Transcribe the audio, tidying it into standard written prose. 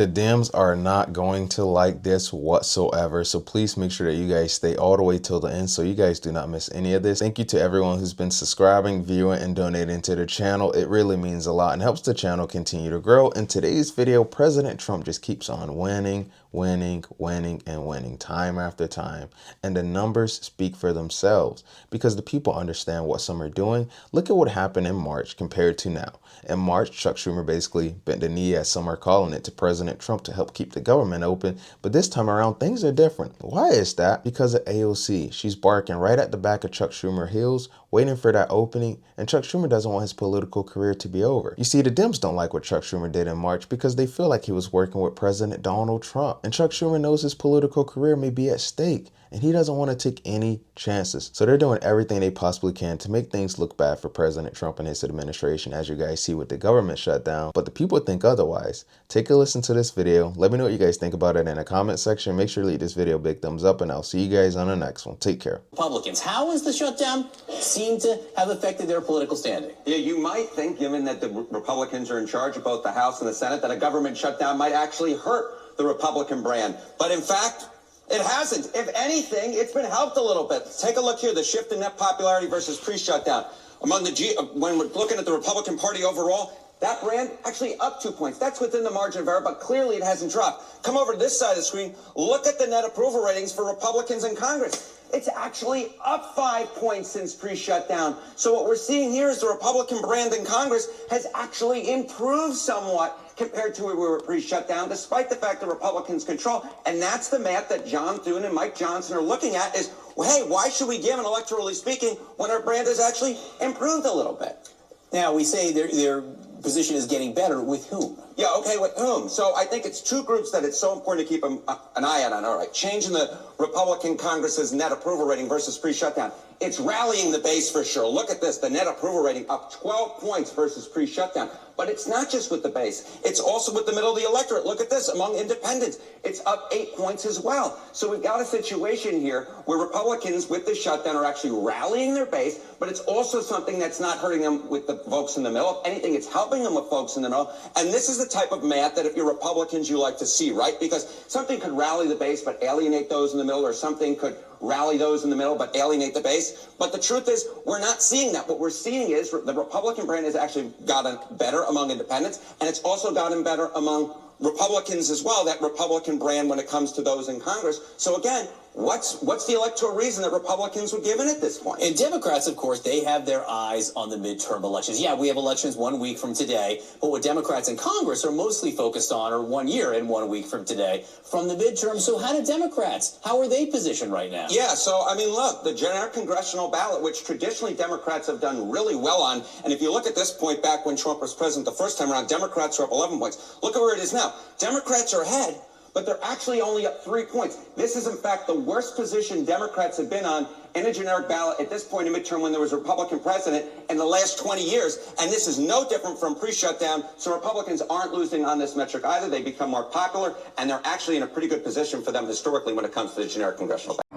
The Dems are not going to like this whatsoever, so please make sure that you guys stay all the way till the end so you guys do not miss any of this. Thank you to everyone who's been subscribing, viewing, and donating to the channel. It really means a lot and helps the channel continue to grow. In today's video, President Trump just keeps on winning, and winning time after time. And the numbers speak for themselves because the people understand what some are doing. Look at what happened in March compared to now. In March, Chuck Schumer basically bent the knee, as some are calling it, to President Trump to help keep the government open. But this time around, things are different. Why is that? Because of AOC. She's barking right at the back of Chuck Schumer's heels, waiting for that opening, and Chuck Schumer doesn't want his political career to be over. You see, the Dems don't like what Chuck Schumer did in March because they feel like he was working with President Donald Trump. And Chuck Schumer knows his political career may be at stake, and he doesn't want to take any chances. So they're doing everything they possibly can to make things look bad for President Trump and his administration, as you guys see with the government shutdown. But the people think otherwise. Take a listen to this video. Let me know what you guys think about it in the comment section. Make sure to leave this video a big thumbs up, and I'll see you guys on the next one. Take care. Republicans, how has the shutdown seemed to have affected their political standing? Yeah, you might think, given that the Republicans are in charge of both the House and the Senate, that a government shutdown might actually hurt the Republican brand. But in fact, it hasn't. If anything, it's been helped a little bit. Take a look here, the shift in net popularity versus pre-shutdown. When we're looking at the Republican Party overall, that brand actually up 2 points. That's within the margin of error, but clearly it hasn't dropped. Come over to this side of the screen. Look at the net approval ratings for Republicans in Congress. It's actually up 5 points since pre-shutdown. So what we're seeing here is the Republican brand in Congress has actually improved somewhat compared to where we were pre-shutdown, despite the fact that Republicans control. And that's the math that John Thune and Mike Johnson are looking at is, well, hey, why should we give, and electorally speaking, when our brand has actually improved a little bit? Now, we say their position is getting better. With whom? Yeah, okay, with whom? So I think it's two groups that it's so important to keep an eye on. All right, changing the Republican Congress's net approval rating versus pre-shutdown. It's rallying the base for sure. Look at this, the net approval rating up 12 points versus pre-shutdown. But it's not just with the base. It's also with the middle of the electorate. Look at this, among independents, it's up 8 points as well. So we've got a situation here where Republicans with the shutdown are actually rallying their base, but it's also something that's not hurting them with the folks in the middle. If anything, it's helping them with folks in the middle. And this is the type of math that if you're Republicans, you like to see, right? Because something could rally the base but alienate those in the middle, or something could rally those in the middle but alienate the base. But the truth is, we're not seeing that. What we're seeing is the Republican brand has actually gotten better among independents, and it's also gotten better among Republicans as well, that Republican brand when it comes to those in Congress. So again, what's the electoral reason that Republicans would give in at this point? And Democrats, of course, they have their eyes on the midterm elections. Yeah, we have elections 1 week from today, but what Democrats in Congress are mostly focused on are 1 year and 1 week from today from the midterm. So how do Democrats, how are they positioned right now? Yeah, so I mean, look, the generic congressional ballot, which traditionally Democrats have done really well on, and if you look at this point back when Trump was president the first time around, Democrats are up 11 points. Look at where it is now. Democrats are ahead, but they're actually only up 3 points. This is, in fact, the worst position Democrats have been on in a generic ballot at this point in midterm when there was a Republican president in the last 20 years. And this is no different from pre-shutdown. So Republicans aren't losing on this metric either. They become more popular, and they're actually in a pretty good position for them historically when it comes to the generic congressional ballot.